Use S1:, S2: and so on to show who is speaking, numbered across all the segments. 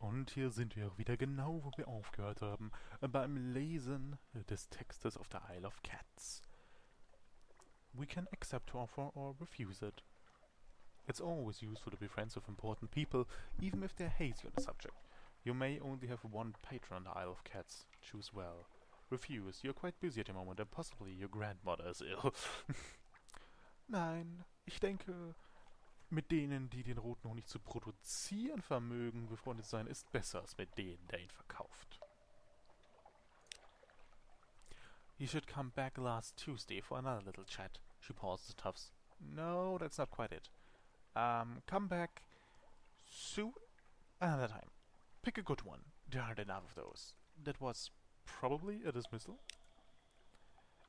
S1: Und hier sind wir auch wieder genau, wo wir aufgehört haben, beim Lesen des Textes auf der Isle of Cats. We can accept the offer or refuse it. It's always useful to be friends with important people, even if they hate you on the subject. You may only have one patron on the Isle of Cats. Choose well. Refuse. You're quite busy at the moment and possibly your grandmother is ill. Nein, ich denke, mit denen, die den roten Honig zu produzieren vermögen, befreundet sein, ist besser als mit denen, der ihn verkauft. You should come back last Tuesday for another little chat. She pauses and huffs. No, that's not quite it. Come back soon? Another time. Pick a good one. There aren't enough of those. That was probably a dismissal?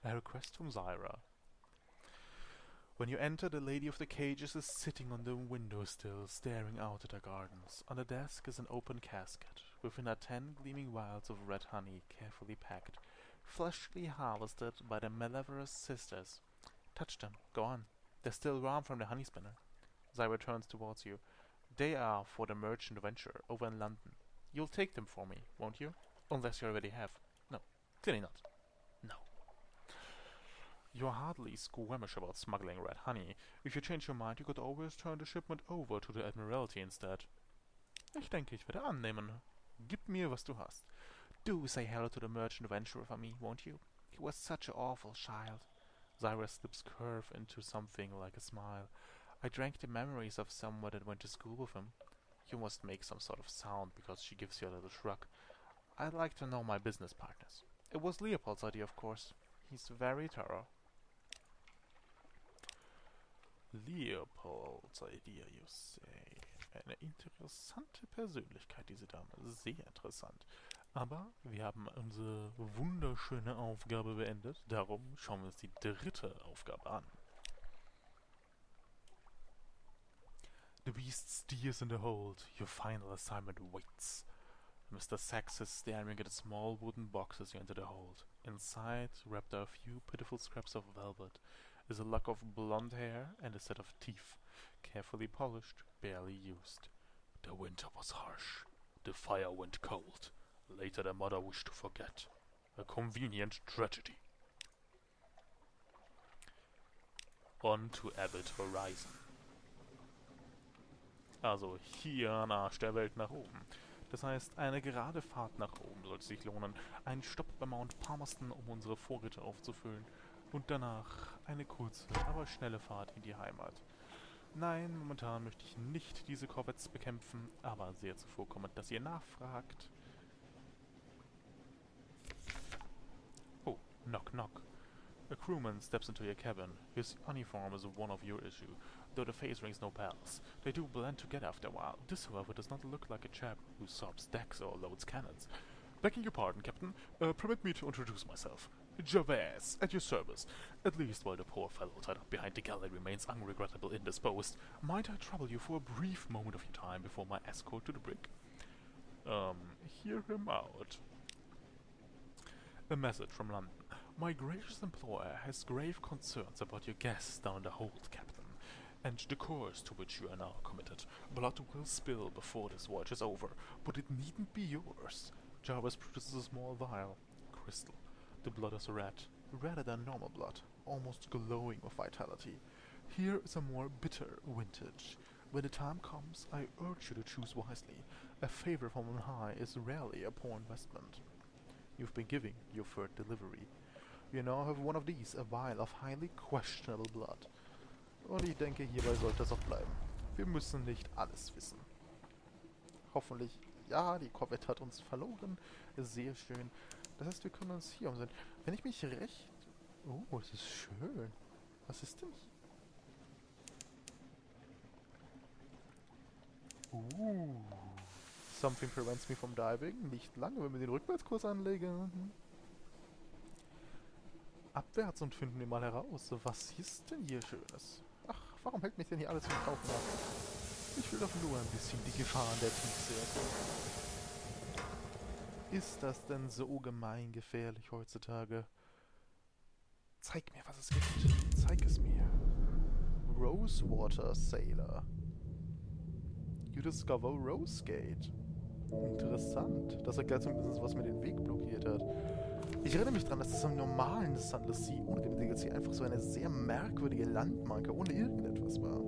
S1: A request from Zyra. When you enter, the lady of the cages is sitting on the windowsill, staring out at her gardens. On the desk is an open casket. Within are 10 gleaming vials of red honey, carefully packed, freshly harvested by the malleverous sisters. Touch them. Go on. They're still warm from the honey spinner. Zyra turns towards you. They are for the merchant venture over in London. You'll take them for me, won't you? Unless you already have. No, clearly not. No. You're hardly squeamish about smuggling red honey. If you change your mind, you could always turn the shipment over to the Admiralty instead. Ich denke, ich werde annehmen. Gib mir, was du hast. Do say hello to the merchant adventurer for me, won't you? He was such an awful child. Zyra's lips curve into something like a smile. I drank the memories of someone that went to school with him. You must make some sort of sound because she gives you a little shrug. I'd like to know my business partners. It was Leopold's idea, of course. He's very thorough. Leopold's idea, you say. Eine interessante Persönlichkeit, diese Dame. Sehr interessant. Aber wir haben unsere wunderschöne Aufgabe beendet. Darum schauen wir uns die dritte Aufgabe an. The beast steers in the hold. Your final assignment waits. Mr. Sachs is staring at a small wooden box as you enter the hold. Inside, wrapped are a few pitiful scraps of velvet, is a lock of blonde hair and a set of teeth, carefully polished, barely used. The winter was harsh. The fire went cold. Later the mother wished to forget. A convenient tragedy. On to Abbot Horizon. Also hier am Arsch der Welt nach oben. Das heißt, eine gerade Fahrt nach oben sollte sich lohnen. Ein Stopp bei Mount Palmerston, um unsere Vorräte aufzufüllen. Und danach eine kurze, aber schnelle Fahrt in die Heimat. Nein, momentan möchte ich nicht diese Korvetts bekämpfen, aber sehr zuvorkommend, dass ihr nachfragt. Oh, knock knock. A crewman steps into your cabin. His uniform is one of your issue, though the face rings no bells. They do blend together after a while. This, however, does not look like a chap who sobs decks or loads cannons. Begging your pardon, Captain, permit me to introduce myself. Gervais, at your service. At least while the poor fellow tied up behind the galley remains unregrettable indisposed, might I trouble you for a brief moment of your time before my escort to the brig? Hear him out. A message from London. My gracious employer has grave concerns about your guests down the hold, Captain, and the course to which you are now committed. Blood will spill before this voyage is over, but it needn't be yours. Jarvis produces a small vial. Crystal. The blood is red, redder than normal blood, almost glowing with vitality. Here is a more bitter vintage. When the time comes, I urge you to choose wisely. A favor from on high is rarely a poor investment. You've been giving your third delivery. You now have one of these, a vial of highly questionable blood. Und ich denke, hierbei sollte es auch bleiben. Wir müssen nicht alles wissen. Hoffentlich, ja, die Korvette hat uns verloren. Sehr schön. Das heißt, wir können uns hier umsehen. Wenn ich mich recht... Oh, es ist schön. Was ist denn hier? Something prevents me from diving. Nicht lange, wenn wir den Rückwärtskurs anlegen. Abwärts und finden wir mal heraus. Was ist denn hier Schönes? Ach, warum hält mich denn hier alles zum Tauchen ab? Ich will doch nur ein bisschen die Gefahren der Tiefsee erkunden. Ist das denn so gemeingefährlich heutzutage? Zeig mir, was es gibt. Zeig es mir. Rosewater Sailor. You discover Rosegate.
S2: Interessant. Das erklärt zumindest, was mir den Weg blockiert hat. Ich erinnere mich daran, dass das im normalen Sunless Sea ohne den DLC einfach so eine sehr merkwürdige Landmarke ohne irgendetwas war.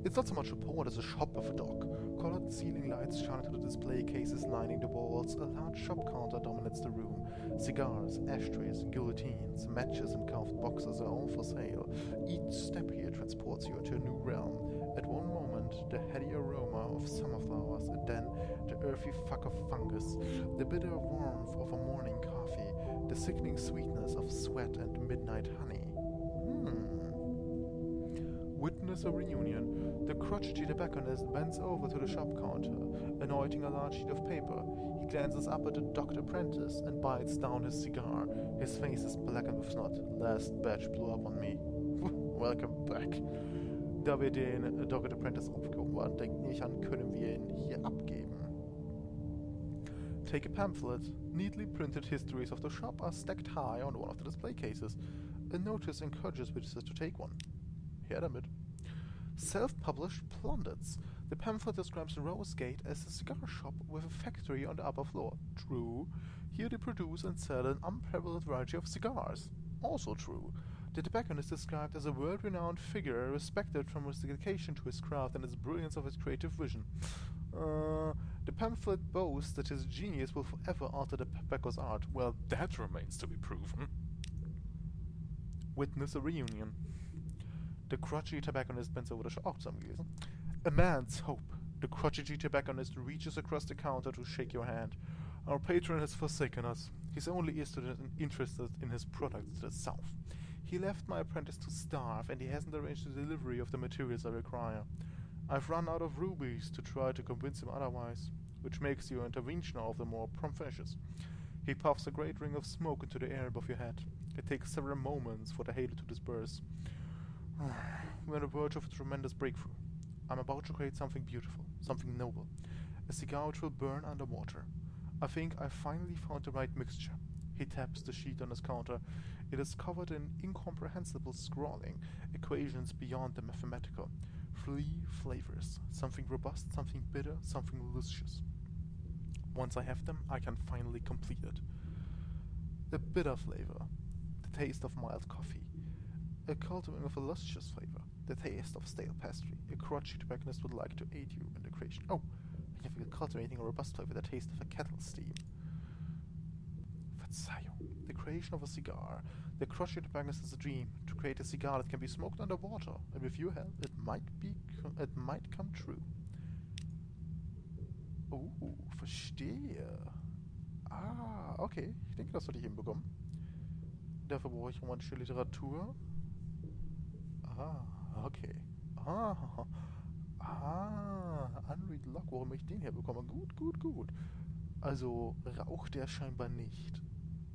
S2: It's not so much a port as a shop of a dock. Colored ceiling lights shine through the display cases lining the walls. A large shop counter dominates the room. Cigars, ashtrays, guillotines, matches and carved boxes are all for sale. Each step here transports you into a new realm. At one moment, the heady aroma of summer flowers, and then the earthy fuck of fungus, the bitter warmth of a morning coffee, the sickening sweetness of sweat and midnight honey. Witness a reunion. The crotchety tobacconist bends over to the shop counter, anointing a large sheet of paper. He glances up at the docked apprentice and bites down his cigar. His face is blackened with snot. Last batch blew up on me. Welcome back. Da wir den Docked Apprentice aufgehoben waren, denke ich an, können wir ihn hier abgeben. Take a pamphlet. Neatly printed histories of the shop are stacked high on one of the display cases. A notice encourages visitors to take one. Her damit. Self-published plaudits. The pamphlet describes Rosegate as a cigar shop with a factory on the upper floor. True. Here they produce and sell an unparalleled variety of cigars. Also true. The tobacconist is described as a world-renowned figure, respected from his dedication to his craft and its brilliance of his creative vision. The pamphlet boasts that his genius will forever alter the tobacco's art. Well, that remains to be proven. Witness a reunion. The crotchety tobacconist bends over the shop. Zusammengelesen. A man's hope. The crotchety tobacconist reaches across the counter to shake your hand. Our patron has forsaken us. He's only interested in his products to the south. He left my apprentice to starve, and he hasn't arranged the delivery of the materials I require. I've run out of rubies to try to convince him otherwise, which makes your intervention all of the more propitious. He puffs a great ring of smoke into the air above your head. It takes several moments for the halo to disperse. We're on the verge of a tremendous breakthrough. I'm about to create something beautiful, something noble. A cigar which will burn underwater. I think I've finally found the right mixture. He taps the sheet on his counter. It is covered in incomprehensible scrawling, equations beyond the mathematical. 3 flavors. Something robust, something bitter, something luscious. Once I have them, I can finally complete it. A bitter flavor. The taste of mild coffee. A cultivating of a luscious flavor. The taste of stale pastry. A crotchety tobacconist would like to aid you in the creation. Oh, I have a cultivating a robust flavor. The taste of a kettle steam. Verzeihung. The creation of a cigar. The crotchety tobacconist is a dream. To create a cigar that can be smoked underwater. And with your help, it might come true. Oh, verstehe. Ah, okay. Ich denke, das sollte ich hinbekommen. Dafür brauche ich romantische Literatur. Ah, okay. Unread Log, warum ich den hier bekomme. Gut. Also raucht er scheinbar nicht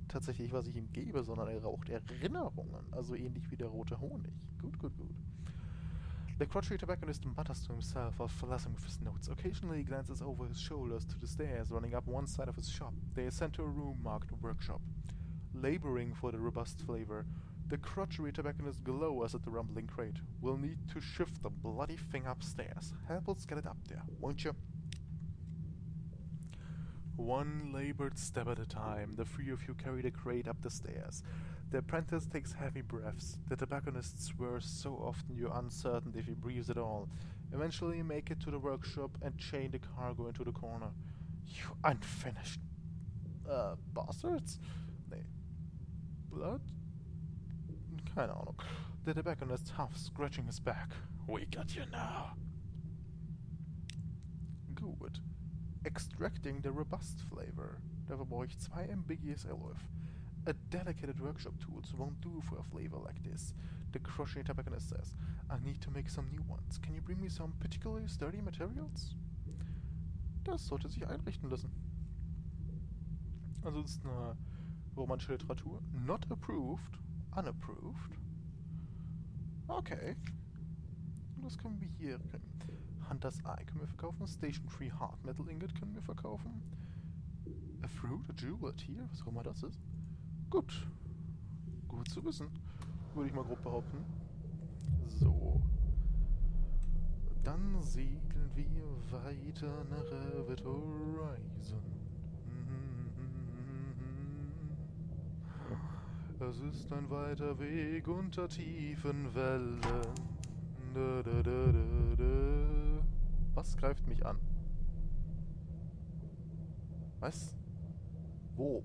S2: tatsächlich, was ich ihm gebe, sondern er raucht Erinnerungen. Also ähnlich wie der rote Honig. Gut. The crotchety tobacconist mutters to himself while fussing with his notes. Occasionally he glances over his shoulders to the stairs running up one side of his shop. They ascend to a room marked workshop. Laboring for the robust flavor, the crotchety tobacconist glowers at the rumbling crate. We'll need to shift the bloody thing upstairs. Help us get it up there, won't you? One labored step at a time, the 3 of you carry the crate up the stairs. The apprentice takes heavy breaths. The tobacconist swears so often you're uncertain if he breathes at all. Eventually you make it to the workshop and chain the cargo into the corner. You unfinished bastards? Nee. Blood? Keine Ahnung. The tobacconist huffs, scratching his back. We got you now. Good. Extracting the robust flavor. Dafür brauche ich 2 ambiguous alloy. A delicate workshop tools won't do for a flavor like this. The crotchety tobacconist says. I need to make some new ones. Can you bring me some particularly sturdy materials? Das sollte sich einrichten lassen. Also es ist eine romantische Literatur. Not approved. Unapproved. Okay. Was können wir hier kriegen? Hunter's Eye können wir verkaufen. Station Free Hard Metal Ingot können wir verkaufen. A Fruit, a Jewel, a Tear, was auch immer das ist. Gut. Gut zu wissen. Würde ich mal grob behaupten. So. Dann segeln wir weiter nach Avid Horizon. Es ist ein weiter Weg unter tiefen Wellen. Da, da, da, da, da. Was greift mich an? Was? Wo?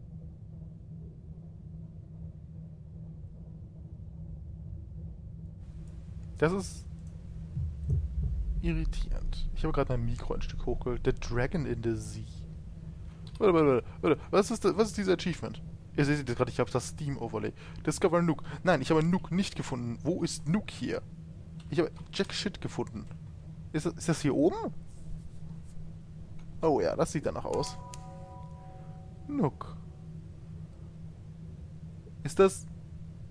S2: Das ist irritierend. Ich habe gerade mein Mikro ein Stück hochgeholt. The Dragon in the Sea. Warte. Was ist dieses Achievement? Ihr seht das gerade, ich habe das Steam-Overlay. Discover Nook. Nein, ich habe Nook nicht gefunden. Wo ist Nook hier? Ich habe Jack Shit gefunden. Ist das hier oben? Oh ja, das sieht danach aus. Nook. Ist das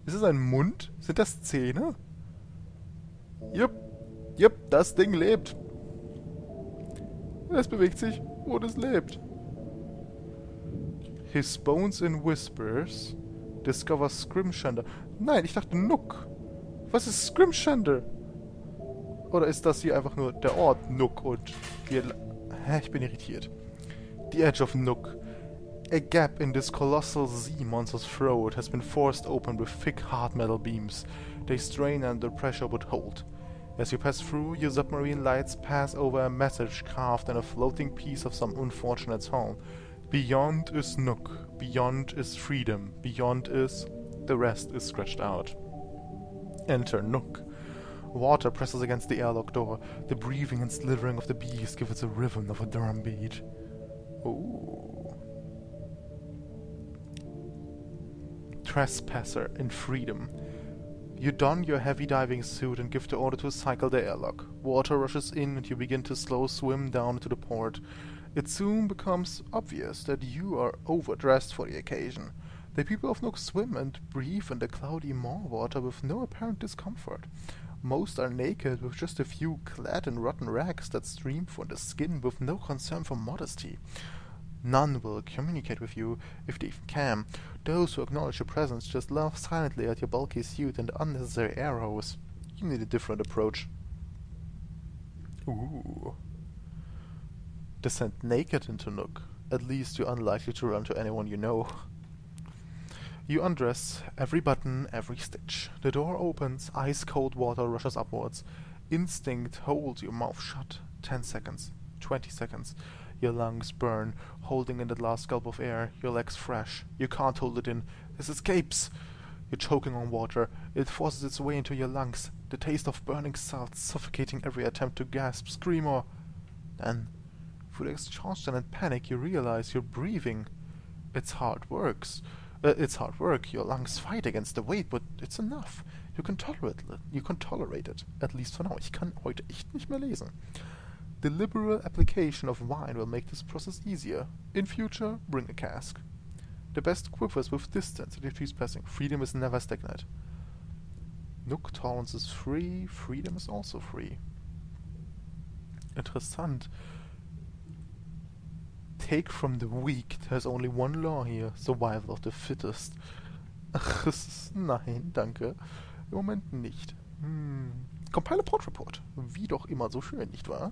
S2: ein Mund? Sind das Zähne? Jupp, das Ding lebt. Es bewegt sich und es lebt. His bones in whispers. Discover Scrimshander. Nein, ich dachte Nook. Was ist Scrimshander? Oder ist das hier einfach nur der Ort Nook und wir... Hä, ich bin irritiert. The edge of Nook. A gap in this colossal sea monster's throat has been forced open with thick hard metal beams. They strain under pressure but hold. As you pass through, your submarine lights pass over a message carved in a floating piece of some unfortunate's home. Beyond is Nook. Beyond is freedom. Beyond is... The rest is scratched out. Enter Nook. Water presses against the airlock door. The breathing and slithering of the bees give it the rhythm of a drum beat. Ooh. Trespasser in freedom. You don your heavy diving suit and give the order to cycle the airlock. Water rushes in and you begin to slow swim down into the port. It soon becomes obvious that you are overdressed for the occasion. The people of Nook swim and breathe in the cloudy moor water with no apparent discomfort. Most are naked, with just a few clad in rotten rags that stream from the skin with no concern for modesty. None will communicate with you, if they even can. Those who acknowledge your presence just laugh silently at your bulky suit and unnecessary arrows. You need a different approach. Ooh. Descend naked into Nook. At least you're unlikely to run to anyone you know. You undress, every button, every stitch. The door opens, ice-cold water rushes upwards. Instinct holds your mouth shut. 10 seconds. 20 seconds. Your lungs burn, holding in the last gulp of air. Your legs fresh. You can't hold it in. This escapes. You're choking on water. It forces its way into your lungs. The taste of burning salt suffocating every attempt to gasp, scream, or... Then, through exhaustion and panic, you realize you're breathing. It's hard work. Your lungs fight against the weight, but it's enough. You can tolerate it. At least for now. Ich kann heute echt nicht mehr lesen. The liberal application of wine will make this process easier. In future, bring a cask. The best quivers with distance at your trespassing. Freedom is never stagnant. Nook tolerance is free. Freedom is also free. Interessant. Take from the weak. There's only one law here. Survival of the fittest. Ach, nein, danke. Im Moment nicht. Compile a port report. Wie doch immer so schön, nicht wahr?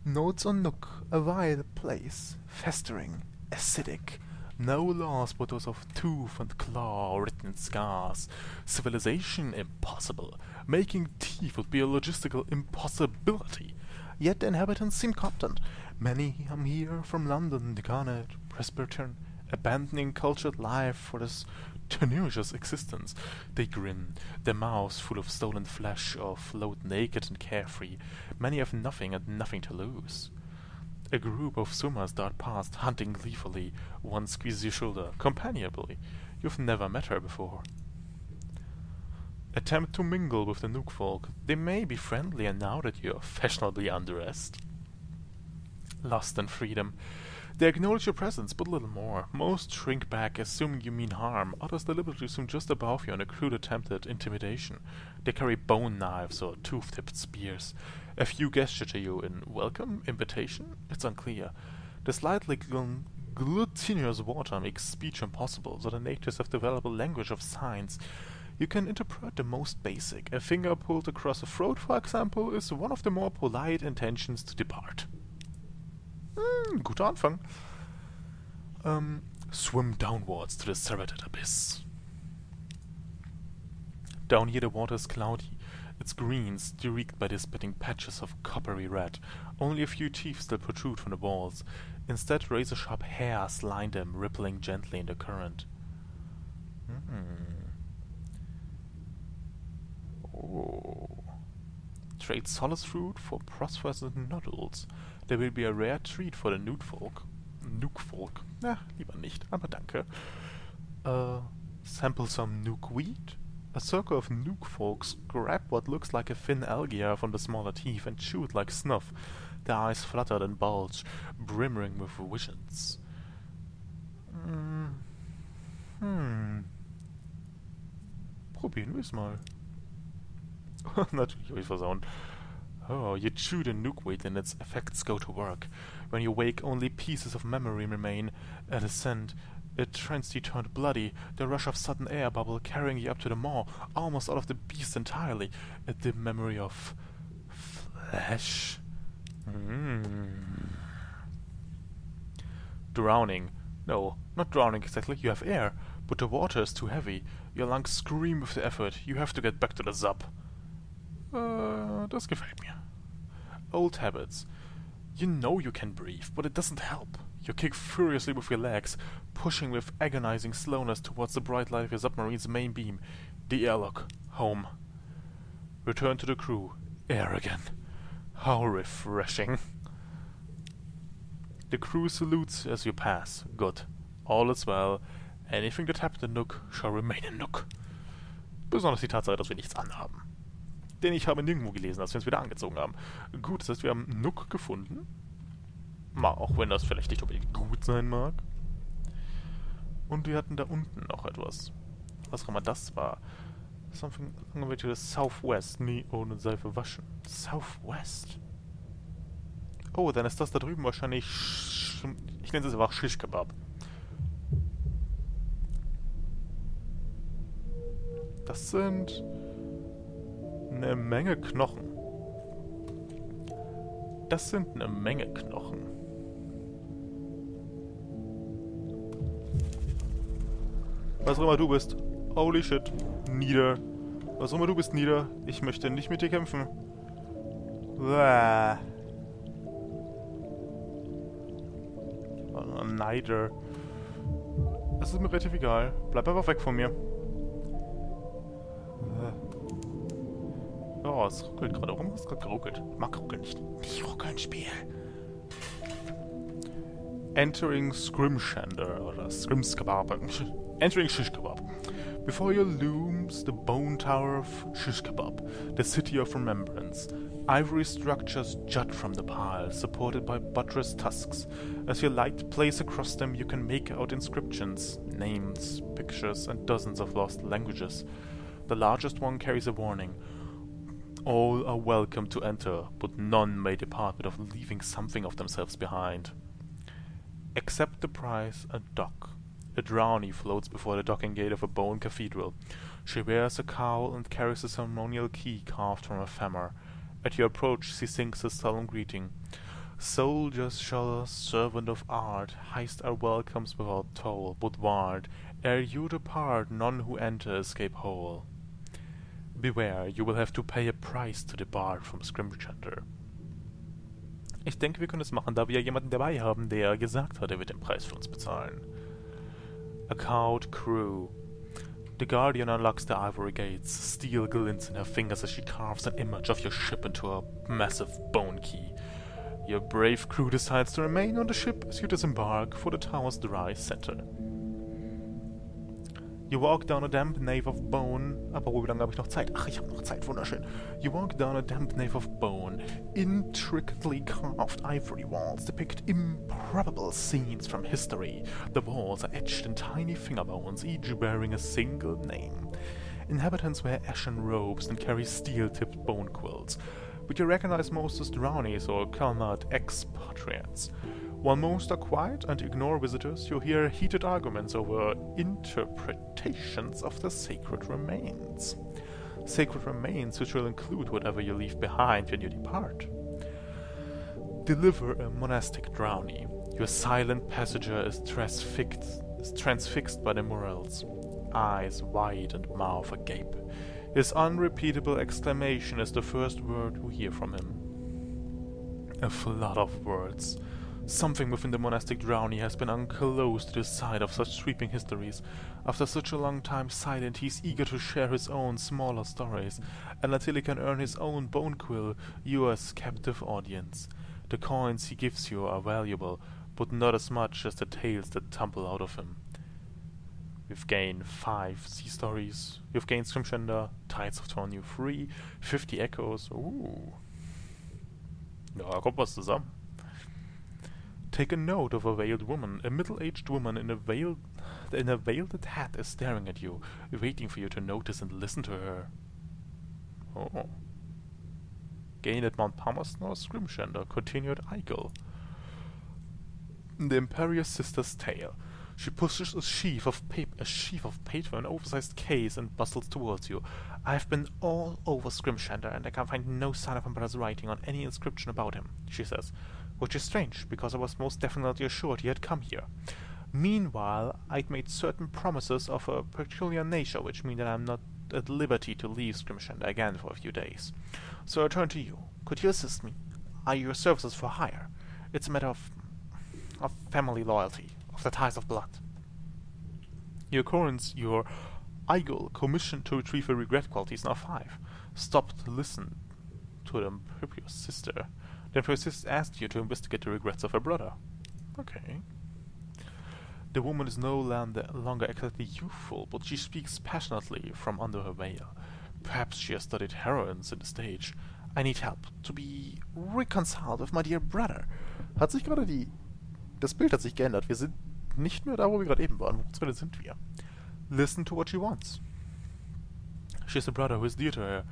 S2: Notes on Nook. A vile place. Festering. Acidic. No laws but those of tooth and claw written in scars. Civilization impossible. Making teeth would be a logistical impossibility. Yet the inhabitants seem competent. Many come here from London, the Garnet, Presbyterian, abandoning cultured life for this tenacious existence. They grin, their mouths full of stolen flesh, or float naked and carefree. Many have nothing and nothing to lose. A group of swimmers dart past, hunting gleefully. One squeezes your shoulder, companionably. You've never met her before. Attempt to mingle with the Nook folk. They may be friendlier now that you're fashionably undressed. Lust and freedom. They acknowledge your presence, but little more. Most shrink back, assuming you mean harm. Others deliberately swim just above you in a crude attempt at intimidation. They carry bone knives or tooth-tipped spears. A few gesture to you in welcome, invitation? It's unclear. The slightly glutinous water makes speech impossible, so the natives have developed a language of signs. You can interpret the most basic. A finger pulled across the throat, for example, is one of the more polite intentions to depart. Guter Anfang. Swim downwards to the serrated abyss. Down here the water is cloudy, its greens streaked by the spitting patches of coppery red. Only a few teeth still protrude from the walls. Instead, razor-sharp hairs line them, rippling gently in the current. Oh. Trade solace fruit for phosphorescent nodules. There will be a rare treat for the nude folk. Na, lieber nicht, aber danke. Sample some nuke weed? A circle of nuke folks grab what looks like a thin algae from the smaller teeth and chew it like snuff. Their eyes fluttered and bulged, brimming with visions. Probieren wir es mal. Natürlich habe ich versauen. Oh, you chew the nuke weed and its effects go to work. When you wake, only pieces of memory remain. A descent. It turns you turned bloody, the rush of sudden air bubble carrying you up to the maw, almost out of the beast entirely. A dim memory of flesh. Drowning. No, not drowning exactly, you have air, but the water is too heavy. Your lungs scream with the effort. You have to get back to the Zub. Das gefällt mir. Old habits. You know you can breathe, but it doesn't help. You kick furiously with your legs, pushing with agonizing slowness towards the bright light of your submarine's main beam. The airlock. Home. Return to the crew. Air again. How refreshing. The crew salutes as you pass. Good. All is well. Anything that happened in Nook shall remain in Nook. Besonders die Tatsache, dass wir nichts anhaben. Denn ich habe nirgendwo gelesen, dass wir uns wieder angezogen haben. Gut, das heißt, wir haben Nook gefunden. Auch wenn das vielleicht nicht unbedingt gut sein mag. Und wir hatten da unten noch etwas. Was auch immer das war. Something along the southwest. Nie ohne Seife waschen. Southwest? Oh, dann ist das da drüben wahrscheinlich... Ich nenne es einfach Shish Kebab. Das sind... eine Menge Knochen. Das sind eine Menge Knochen. Was auch immer du bist. Holy shit. Nieder. Was auch immer du bist, nieder. Ich möchte nicht mit dir kämpfen. Uah. Oh, Neider. Das ist mir relativ egal. Bleib einfach weg von mir. Oh, es ruckelt gerade. Warum ist es gerade geruckelt? Ich mag ruckeln nicht. Nicht ruckeln, Spiel. Entering Scrimshander oder Scrimskebab. Entering Shish Kebab. Before you looms the bone tower of Shish Kebab, the city of remembrance. Ivory structures jut from the pile, supported by buttressed tusks. As your light plays across them, you can make out inscriptions, names, pictures, and dozens of lost languages. The largest one carries a warning. All are welcome to enter, but none may depart without leaving something of themselves behind. Accept the price and dock. A Drownie floats before the docking gate of a bone cathedral. She wears a cowl and carries a ceremonial key carved from a femur. At your approach, she sings a solemn greeting. Soldiers shall, servant of art, heist our welcomes without toll, but ward, ere you depart, none who enter escape whole. Beware, you will have to pay a price to depart from Scrimshander. Ich denke, wir können es machen, da wir jemanden dabei haben, der gesagt hat, er wird den Preis für uns bezahlen. A cowed crew. The Guardian unlocks the ivory gates. Steel glints in her fingers as she carves an image of your ship into a massive bone key. Your brave crew decides to remain on the ship as you disembark for the tower's dry center. You walk down a damp nave of bone. Aber wie lange habe ich noch Zeit? Ach, ich habe noch Zeit, wunderschön. You walk down a damp nave of bone. Intricately carved ivory walls depict improbable scenes from history. The walls are etched in tiny finger bones, each bearing a single name. Inhabitants wear ashen robes and carry steel-tipped bone quills. but you recognize most as Drownies or Kalmar expatriates. While most are quiet and ignore visitors, you hear heated arguments over interpretations of the sacred remains. Sacred remains which will include whatever you leave behind when you depart. Deliver a monastic Drownie. Your silent passenger is transfixed by the morals, eyes wide and mouth agape. His unrepeatable exclamation is the first word you hear from him. A flood of words. Something within the monastic Drownie has been unclosed to the side of such sweeping histories. After such a long time silent, he is eager to share his own smaller stories, and until he can earn his own bone quill, you are his captive audience. The coins he gives you are valuable, but not as much as the tales that tumble out of him. You've gained 5 sea stories, you've gained Scrimshender, Tides of Torn you 3, 50 Echoes, Ja, da kommt was zusammen. Take a note of a veiled woman. A middle-aged woman in a veiled hat is staring at you, waiting for you to notice and listen to her. Oh. Gain at Mount Palmerston or Scrimshender, continue at Eagle. The Imperious Sister's Tale. She pushes a sheaf of paper, an oversized case, and bustles towards you. I've been all over Scrimshender, and I can find no sign of my brother's writing on any inscription about him, she says, which is strange, because I was most definitely assured he had come here. Meanwhile, I'd made certain promises of a peculiar nature, which mean that I'm not at liberty to leave Scrimshender again for a few days. So I turn to you. Could you assist me? Are your services for hire? It's a matter of family loyalty, of the ties of blood. Your Eagle commissioned to retrieve a regret quality is now 5. Stop to listen to the Imperious Sister. The Imperious Sister asked you to investigate the regrets of her brother. Okay. The woman is no longer exactly youthful, but she speaks passionately from under her veil. Perhaps she has studied heroines in the stage. I need help to be reconciled with my dear brother. Das Bild hat sich geändert. Wir sind nicht mehr da, wo wir gerade eben waren. Wo sind wir? Listen to what she wants. She has a brother who is dear to her.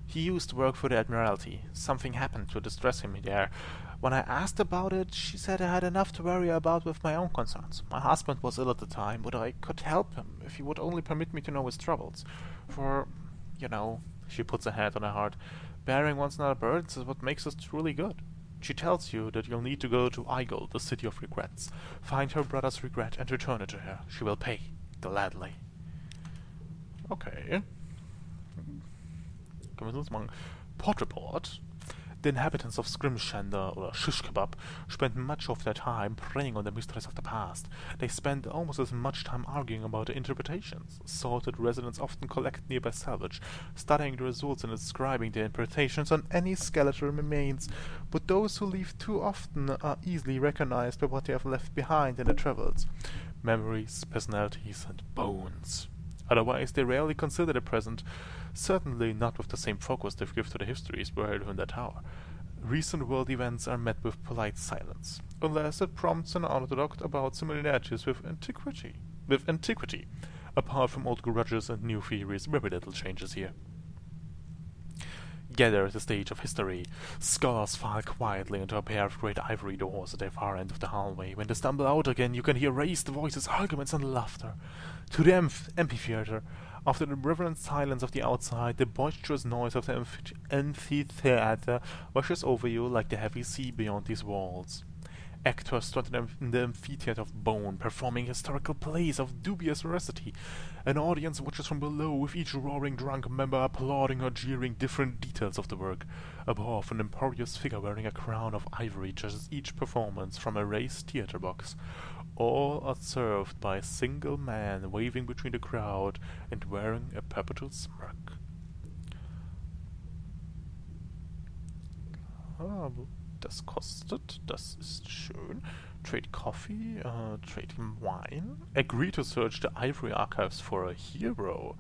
S2: He used to work for the Admiralty. Something happened to distress him there. When I asked about it, she said I had enough to worry about with my own concerns. My husband was ill at the time, but I could help him if he would only permit me to know his troubles. For, she puts her hand on her heart, bearing one's other burdens is what makes us truly good. She tells you that you'll need to go to Eagle, the city of regrets, find her brother's regret and return it to her. She will pay, gladly. Okay. Können wir sonst machen? Port Report. The inhabitants of Scrimshender, or Shish Kebab, spend much of their time preying on the mysteries of the past. They spend almost as much time arguing about the interpretations. Sorted residents often collect nearby salvage, studying the results and inscribing their interpretations on any skeletal remains, but those who leave too often are easily recognized by what they have left behind in their travels. Memories, personalities, and bones. Otherwise, they rarely consider the present, certainly not with the same focus they give to the histories buried in the tower. Recent world events are met with polite silence, unless it prompts an anecdote about similarities with antiquity. Apart from old grudges and new theories, very little changes here. Gather at the stage of history. Scholars file quietly into a pair of great ivory doors at the far end of the hallway. When they stumble out again, you can hear raised voices, arguments, and laughter. To the amphitheater. After the reverent silence of the outside, the boisterous noise of the amphitheater washes over you like the heavy sea beyond these walls. Actors stand in the amphitheater of bone, performing historical plays of dubious veracity. An audience watches from below, with each roaring drunk member applauding or jeering different details of the work. Above, an imperious figure wearing a crown of ivory judges each performance from a raised theater box. All are served by a single man waving between the crowd and wearing a perpetual smirk. Das kostet, das ist schön. Trade coffee, trade wine. Agree to search the ivory archives for a hero.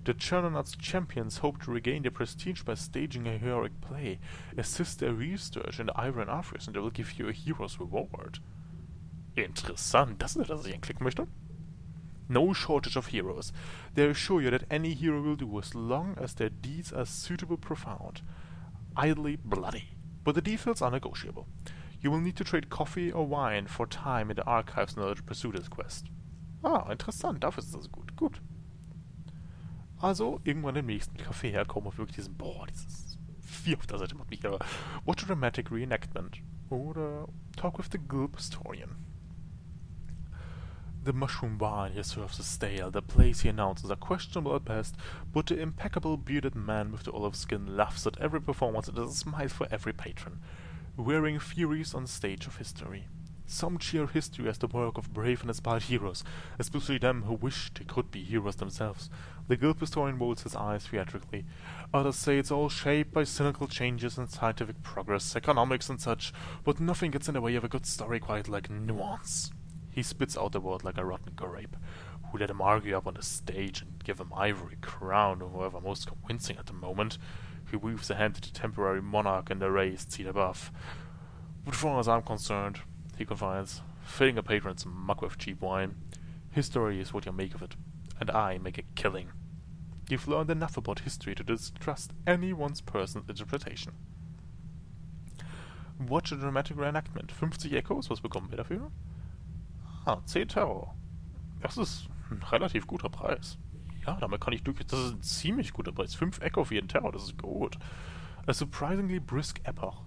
S2: The Chernonauts champions hope to regain their prestige by staging a heroic play. Assist their research in the ivory archives and they will give you a hero's reward. Interessant, das ist das, was ich anklicken möchte. No shortage of heroes. They assure you that any hero will do as long as their deeds are suitably profound. idly bloody. But the details are negotiable. You will need to trade coffee or wine for time in the archives in order to pursue this quest. Ah, interessant, dafür ist das gut. Gut. Also, irgendwann im nächsten Café herkommen und wirklich dieses 4 auf der Seite macht mich aber. Watch a dramatic reenactment. Oder talk with the Gulp historian. The mushroom wine he serves is stale, the plays he announces are questionable at best, but the impeccable bearded man with the olive skin laughs at every performance and has a smile for every patron, wearing furies on the stage of history. Some cheer history as the work of brave and inspired heroes, especially them who wish they could be heroes themselves. The Gulp historian rolls his eyes theatrically. Others say it's all shaped by cynical changes in scientific progress, economics and such, but nothing gets in the way of a good story quite like nuance. He spits out the word like a rotten grape. Who let him argue up on the stage and give him ivory crown or whoever most convincing at the moment? He waves a hand to the temporary monarch in the raised seat above. But as far as I'm concerned, he confides, filling a patron's mug with cheap wine, history is what you make of it, and I make a killing. You've learned enough about history to distrust any one person's interpretation. Watch a dramatic reenactment. 50 Echos, was bekommen wir dafür? 10 Terror. Das ist ein relativ guter Preis. Ja, damit kann ich durchaus. Das ist ein ziemlich guter Preis. 5 Echo für jeden Terror, das ist gut. A surprisingly brisk epoch.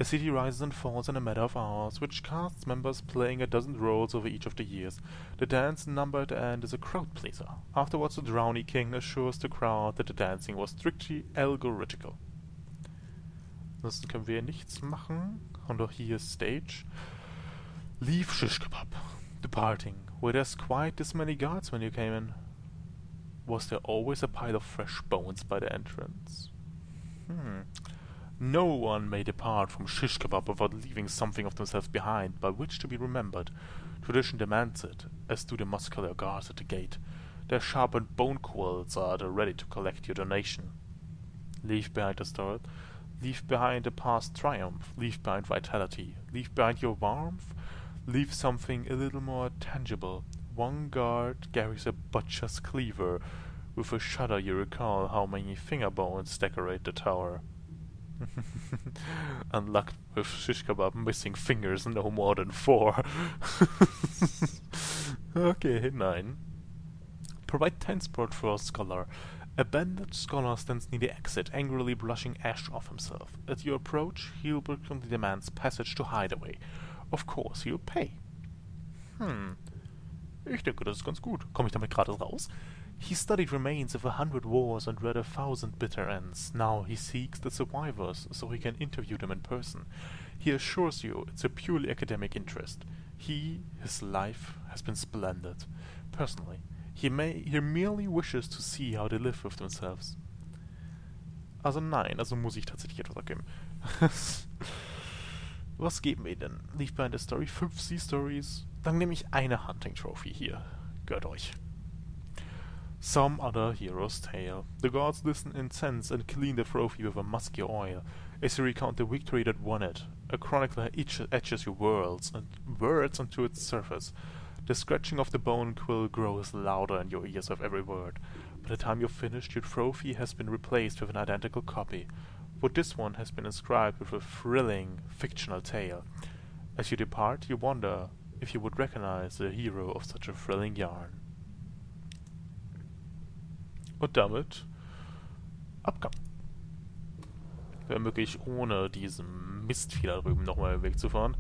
S2: A city rises and falls in a matter of hours, which casts members playing a dozen roles over each of the years. The dance number at the end is a crowd pleaser. Afterwards, the Drownie king assures the crowd that the dancing was strictly algorithmical. Ansonsten können wir nichts machen. Und auch hier Stage. Leave Shish Kebab. Departing. Were there quite this many guards when you came in? Was there always a pile of fresh bones by the entrance? No one may depart from shish kebab without leaving something of themselves behind by which to be remembered. Tradition demands it, as do the muscular guards at the gate. Their sharpened bone quills are at the ready to collect your donation. Leave behind the start. Leave behind the past triumph. Leave behind vitality. Leave behind your warmth. Leave something a little more tangible. One guard carries a butcher's cleaver. With a shudder you recall how many finger bones decorate the tower. Unlocked with shish kebab missing fingers no more than 4. Okay, 9. Provide transport for a scholar. A bandaged scholar stands near the exit, angrily brushing ash off himself. At your approach, he urgently demands passage to Hideaway. Of course, he'll pay. Ich denke, das ist ganz gut. Komme ich damit gerade raus? He studied remains of 100 wars and read 1,000 bitter ends. Now he seeks the survivors so he can interview them in person. He assures you it's a purely academic interest. His life has been splendid. Personally, he merely wishes to see how they live with themselves. Also nein, also muss ich tatsächlich etwas abgeben. Was geben wir denn? Leave behind a story, 5 Sea Stories. Dann nehme ich eine Hunting Trophy hier. Gehört euch. Some other hero's tale. The gods listen incensed and clean the trophy with a musky oil, as you recount the victory that won it. A chronicler etches your words onto its surface. The scratching of the bone quill grows louder in your ears with every word. By the time you're finished, your trophy has been replaced with an identical copy. But this one has been inscribed with a thrilling, fictional tale. As you depart, you wonder if you would recognize the hero of such a thrilling yarn. Und damit Abgang. Wäre möglich, ohne diesen Mist da drüben nochmal wegzufahren.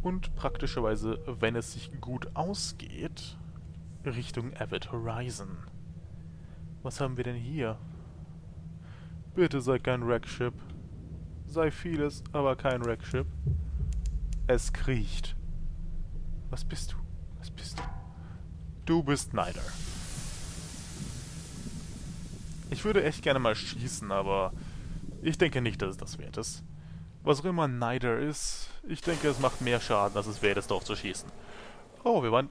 S2: Und praktischerweise, wenn es sich gut ausgeht, Richtung Avid Horizon. Was haben wir denn hier? Bitte sei kein Wreckship. Sei vieles, aber kein Wreckship. Es kriecht. Was bist du? Was bist du? Du bist Nider. Ich würde echt gerne mal schießen, aber ich denke nicht, dass es das wert ist. Was auch immer Nider ist, ich denke, es macht mehr Schaden, als es wert ist, drauf zu schießen. Oh, wir waren...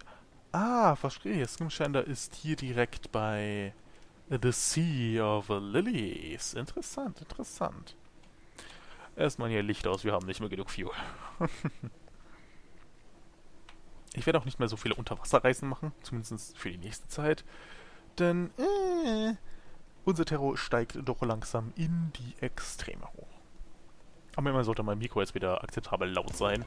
S2: Ah, verstehe. Skimshender ist hier direkt bei The Sea of Lilies. Interessant, interessant. Erstmal hier Licht aus, wir haben nicht mehr genug Fuel. Ich werde auch nicht mehr so viele Unterwasserreisen machen, zumindest für die nächste Zeit. Denn, Unser Terror steigt doch langsam in die Extreme hoch. Aber immerhin sollte mein Mikro jetzt wieder akzeptabel laut sein.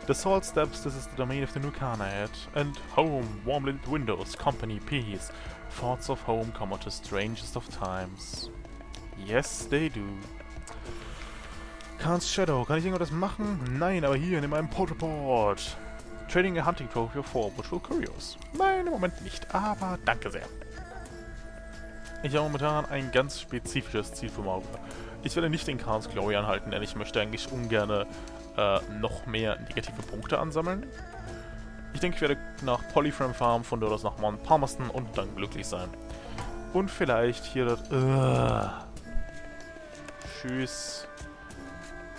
S2: The salt steps, this is the domain of the new Khanate. And home, warm-lit windows, company, peace. Thoughts of home come at the strangest of times. Yes, they do. Khan's Shadow, kann ich irgendwas machen? Nein, aber hier, in meinem Port. Trading a hunting trophy of 4 virtual curios. Nein, im Moment nicht, aber danke sehr. Ich habe momentan ein ganz spezifisches Ziel vor Auge. Ich werde nicht den Khan's Glory anhalten, denn ich möchte eigentlich ungern noch mehr negative Punkte ansammeln. Ich denke, ich werde nach Polyframe farmen, von dort aus nach Mount Palmerston und dann glücklich sein. Und vielleicht hier das... Tschüss.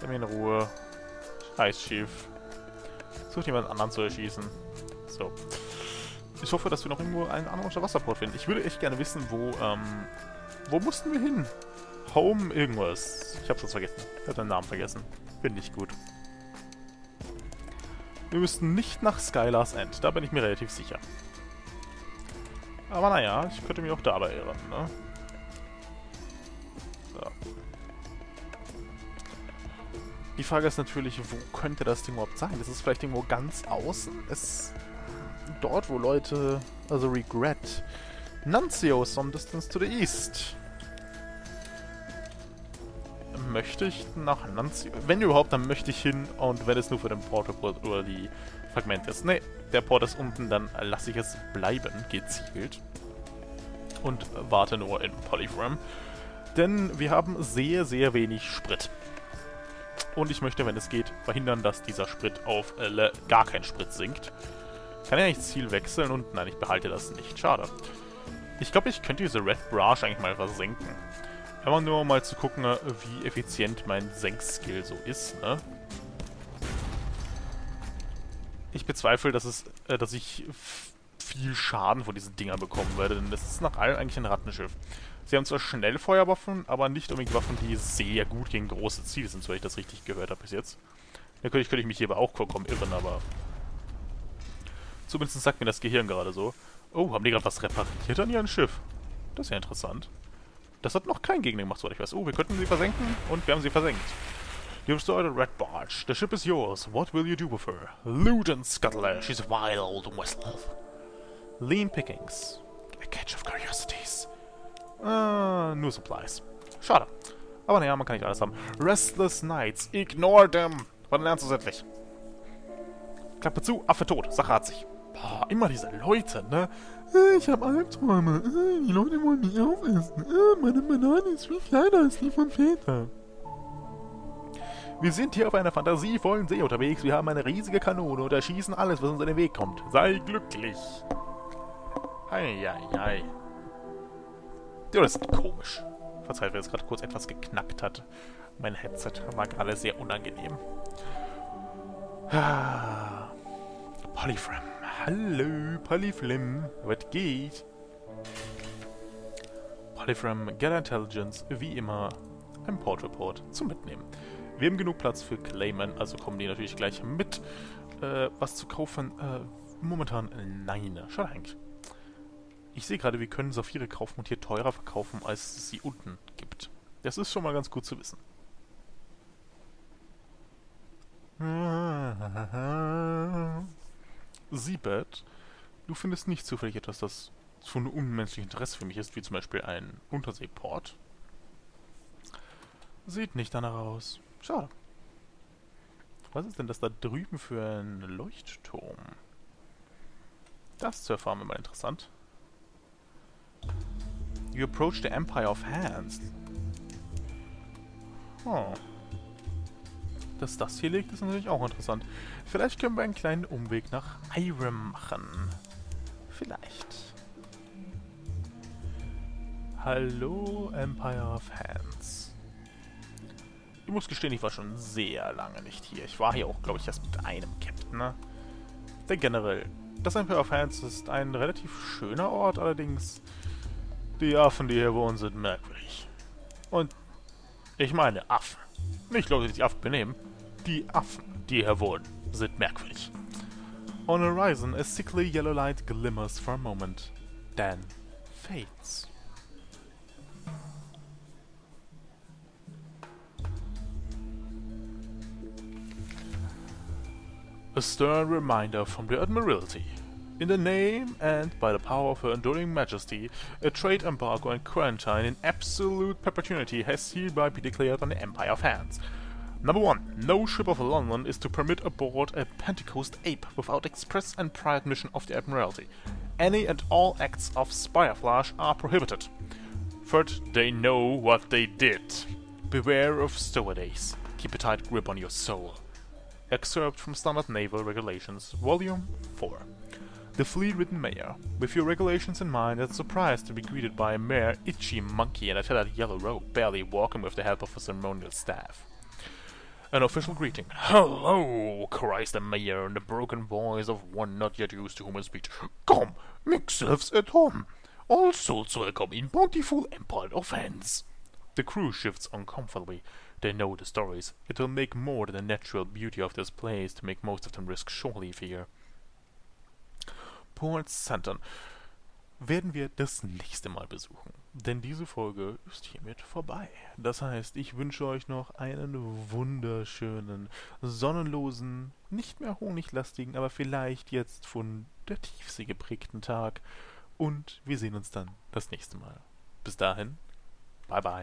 S2: Lass mich in Ruhe. Scheißschiff. Sucht jemand anderen zu erschießen. So. Ich hoffe, dass wir noch irgendwo einen anderen Unterwasserport finden. Ich würde echt gerne wissen, wo mussten wir hin? Home irgendwas. Ich hab's jetzt vergessen. Ich hab den Namen vergessen. Finde ich gut. Wir müssten nicht nach Skylar's End. Da bin ich mir relativ sicher. Aber naja, ich könnte mich auch dabei irren, ne? So. Die Frage ist natürlich, wo könnte das Ding überhaupt sein? Ist es vielleicht irgendwo ganz außen? Dort, wo Leute... Also Regret. Nuncio, some distance to the east. Möchte ich nach Nuncio? Wenn überhaupt, dann möchte ich hin. Und wenn es nur für den Port oder die Fragmente ist. Ne, der Port ist unten, dann lasse ich es bleiben, gezielt. Und warte nur in Polyframe. Denn wir haben sehr, sehr wenig Sprit. Und ich möchte, wenn es geht, verhindern, dass dieser Sprit auf gar kein Sprit sinkt. Kann ich eigentlich das Ziel wechseln? Und nein, ich behalte das nicht. Schade. Ich glaube, ich könnte diese Red Brush eigentlich mal versenken. Einfach nur um mal zu gucken, wie effizient mein Senkskill so ist, ne? Ich bezweifle, dass ich viel Schaden von diesen Dingern bekommen werde, denn das ist nach allem eigentlich ein Rattenschiff. Sie haben zwar Schnellfeuerwaffen, aber nicht unbedingt Waffen, die sehr gut gegen große Ziele sind, so ich das richtig gehört habe bis jetzt. Natürlich könnte ich mich hierbei auch vollkommen irren, aber... Zumindest sagt mir das Gehirn gerade so. Oh, haben die gerade was repariert an ihrem Schiff? Das ist ja interessant. Das hat noch kein Gegner gemacht, soweit ich weiß. Oh, wir könnten sie versenken und wir haben sie versenkt. You've restored a red barge. The ship is yours. What will you do with her? Loot and scuttle her. She's a vile old vessel. Lean pickings. A catch of curiosities. Nur Supplies. Schade. Aber naja, man kann nicht alles haben. Restless Nights. Ignore them. Wann lernst du es endlich? Klappe zu, Affe tot. Sache hat sich. Boah, immer diese Leute, ne? Ich habe Albträume. Die Leute wollen mich aufessen. Meine Banane ist viel kleiner als die von Väter. Wir sind hier auf einer fantasievollen See unterwegs. Wir haben eine riesige Kanone und erschießen alles, was uns in den Weg kommt. Sei glücklich. Eieiei. Ja, das ist komisch. Verzeiht, wenn es gerade kurz etwas geknackt hat. Mein Headset war gerade sehr unangenehm. Polyframe. Hallo, Polyframe. Was geht? Polyframe, Get Intelligence, wie immer, ein Port Report zum Mitnehmen. Wir haben genug Platz für Clayman, also kommen die natürlich gleich mit. Was zu kaufen? Momentan nein. Schade eigentlich. Ich sehe gerade, wir können Saphire kaufen und hier teurer verkaufen, als es sie unten gibt. Das ist schon mal ganz gut zu wissen. Siebet, du findest nicht zufällig etwas, das von unmenschlichem Interesse für mich ist, wie zum Beispiel ein Unterseeport? Sieht nicht danach aus. Schade. Was ist denn das da drüben für ein Leuchtturm? Das zu erfahren wäre mal interessant. You approach the Empire of Hands. Oh. Dass das hier liegt, ist natürlich auch interessant. Vielleicht können wir einen kleinen Umweg nach Irem machen. Vielleicht. Hallo, Empire of Hands. Ich muss gestehen, ich war schon sehr lange nicht hier. Ich war hier auch, glaube ich, erst mit einem Captain, ne? Denn generell, das Empire of Hands ist ein relativ schöner Ort, allerdings die Affen, die hier wohnen, sind merkwürdig. Und ich meine Affen. Nicht Leute, die sich Affen benehmen. Die Affen, die hier wohnen, sind merkwürdig. On the horizon, a sickly yellow light glimmers for a moment, then fades.
S1: A stern reminder from the Admiralty. In the name and by the power of Her Enduring Majesty, a trade embargo and quarantine in absolute perpetuity has hereby been declared on the Empire of Hands. Number 1. No ship of London is to permit aboard a Pentecost ape without express and prior admission of the Admiralty. Any and all acts of spyflash are prohibited. Third, they know what they did. Beware of stowawways. Keep a tight grip on your soul. Excerpt from Standard Naval Regulations, Volume 4. The fleet-ridden mayor. With your regulations in mind, it's surprised to be greeted by a mere itchy monkey in a tattered yellow robe, barely walking with the help of a ceremonial staff. An official greeting. "Hello!" cries the mayor in the broken voice of one not yet used to human speech. "Come, make yourselves at home. All souls welcome in bountiful Empire of Hands." The crew shifts uncomfortably. They know the stories. It will make more than the natural beauty of this place to make most of them risk shore leave here. Port Santon werden wir das nächste Mal besuchen, denn diese Folge ist hiermit vorbei. Das heißt, ich wünsche euch noch einen wunderschönen, sonnenlosen, nicht mehr honiglastigen, aber vielleicht jetzt von der Tiefsee geprägten Tag und wir sehen uns dann das nächste Mal. Bis dahin, bye bye.